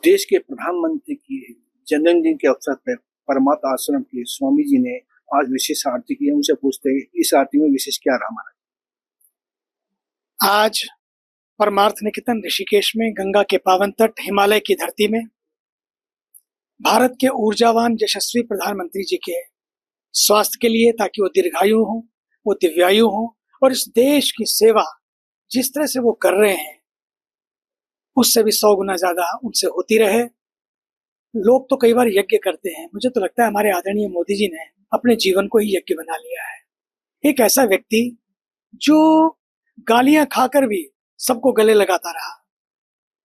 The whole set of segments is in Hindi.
देश के प्रधानमंत्री की जन्मदिन के अवसर पर परमात्मा आश्रम के स्वामी जी ने आज विशेष आरती की। उनसे पूछते हैं इस आरती में विशेष क्या रहा हमारा। आज परमार्थ निकेतन ऋषिकेश में गंगा के पावन तट हिमालय की धरती में भारत के ऊर्जावान यशस्वी प्रधानमंत्री जी के स्वास्थ्य के लिए, ताकि वो दीर्घायु हो, वो दिव्यायु हो और इस देश की सेवा जिस तरह से वो कर रहे हैं उससे भी 100 गुना ज्यादा उनसे होती रहे। लोग तो कई बार यज्ञ करते हैं, मुझे तो लगता है हमारे आदरणीय मोदी जी ने अपने जीवन को ही यज्ञ बना लिया है। एक ऐसा व्यक्ति जो गालियां खाकर भी सबको गले लगाता रहा,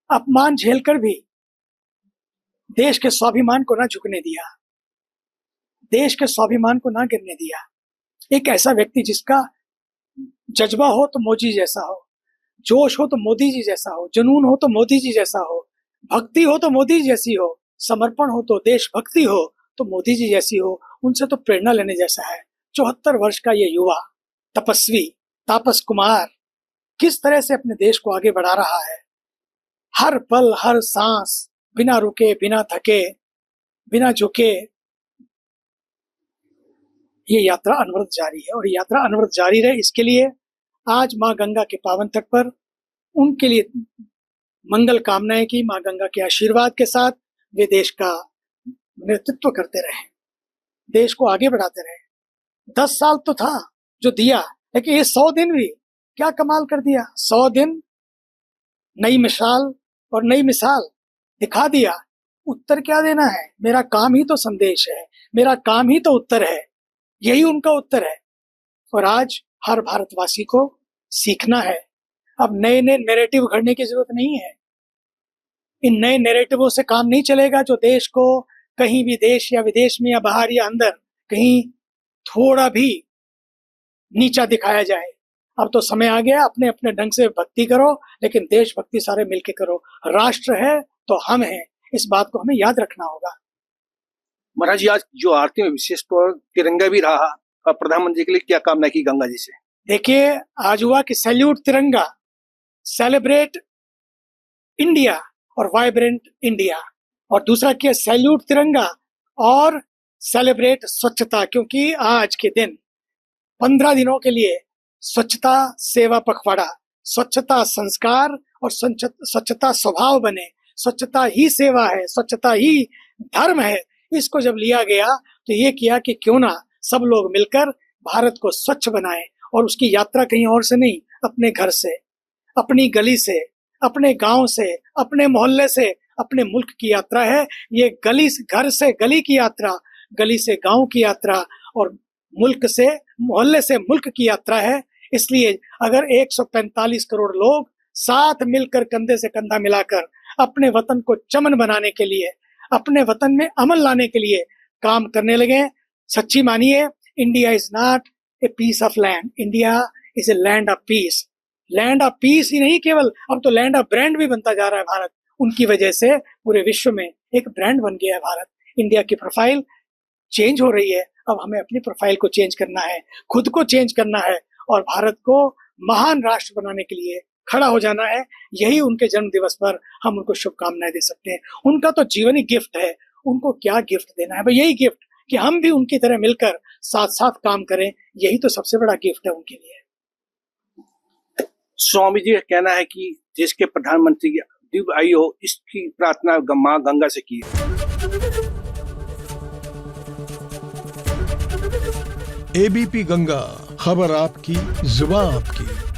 अपमान झेलकर भी देश के स्वाभिमान को ना झुकने दिया, देश के स्वाभिमान को ना गिरने दिया। एक ऐसा व्यक्ति जिसका जज्बा हो तो मोदी जैसा हो, जोश हो तो मोदी जी जैसा हो, जुनून हो तो मोदी जी जैसा हो, भक्ति हो तो मोदी जी जैसी हो, समर्पण हो तो देशभक्ति हो तो मोदी जी जैसी हो। उनसे तो प्रेरणा लेने जैसा है। 74 वर्ष का ये युवा तपस्वी तापस कुमार किस तरह से अपने देश को आगे बढ़ा रहा है। हर पल हर सांस बिना रुके, बिना थके, बिना झुके ये यात्रा अनवरत जारी है। और यात्रा अनवरत जारी रहे इसके लिए आज माँ गंगा के पावन तट पर उनके लिए मंगल कामनाएं की। माँ गंगा के आशीर्वाद के साथ वे देश का नेतृत्व करते रहे, देश को आगे बढ़ाते रहे। 10 साल तो था जो दिया, लेकिन ये 100 दिन भी क्या कमाल कर दिया। 100 दिन नई मिसाल और नई मिसाल दिखा दिया। उत्तर क्या देना है, मेरा काम ही तो संदेश है, मेरा काम ही तो उत्तर है, यही उनका उत्तर है। और आज हर भारतवासी को सीखना है। अब नए नए नैरेटिव घड़ने की जरूरत नहीं है। इन नए नैरेटिवों से काम नहीं चलेगा जो देश को कहीं भी देश या विदेश में या बाहर या अंदर कहीं थोड़ा भी नीचा दिखाया जाए। अब तो समय आ गया, अपने अपने ढंग से भक्ति करो, लेकिन देशभक्ति सारे मिलके करो। राष्ट्र है तो हम हैं, इस बात को हमें याद रखना होगा। महाराज जी, आज जो आरती में विशेष तौर तिरंगा भी रहा और प्रधानमंत्री के लिए क्या कामना की गंगा जी से। देखिए, आज हुआ कि सैल्यूट तिरंगा, सेलिब्रेट इंडिया और वाइब्रेंट इंडिया, और दूसरा किया सैल्यूट तिरंगा और सेलिब्रेट स्वच्छता, क्योंकि आज के दिन 15 दिनों के लिए स्वच्छता सेवा पखवाड़ा, स्वच्छता संस्कार और स्वच्छता स्वभाव बने, स्वच्छता ही सेवा है, स्वच्छता ही धर्म है। इसको जब लिया गया तो ये किया कि क्यों ना सब लोग मिलकर भारत को स्वच्छ बनाएं। और उसकी यात्रा कहीं और से नहीं, अपने घर से, अपनी गली से, अपने गांव से, अपने मोहल्ले से, अपने मुल्क की यात्रा है। ये गली घर से गली की यात्रा, गली से गांव की यात्रा और मुल्क से मोहल्ले से मुल्क की यात्रा है। इसलिए अगर 145 करोड़ लोग साथ मिलकर कंधे से कंधा मिलाकर अपने वतन को चमन बनाने के लिए, अपने वतन में अमन लाने के लिए काम करने लगे, सच्ची मानिए, India is not a piece of land, India is a land of peace. Land of peace ही नहीं, केवल अब तो लैंड ऑफ ब्रांड भी बनता जा रहा है भारत। उनकी वजह से पूरे विश्व में एक ब्रांड बन गया है भारत। इंडिया की प्रोफाइल चेंज हो रही है। अब हमें अपनी प्रोफाइल को चेंज करना है, खुद को चेंज करना है और भारत को महान राष्ट्र बनाने के लिए खड़ा हो जाना है। यही उनके जन्म दिवस पर हम उनको शुभकामनाएं दे सकते हैं। उनका तो जीवन ही गिफ्ट है, उनको क्या गिफ्ट देना है भाई, यही गिफ्ट कि हम भी उनकी तरह मिलकर साथ साथ काम करें, यही तो सबसे बड़ा गिफ्ट है उनके लिए। स्वामी जी का कहना है कि देश के प्रधानमंत्री की दिव्य आयु हो, इसकी प्रार्थना माँ गंगा से की। एबीपी गंगा, खबर आपकी, जुबान आपकी।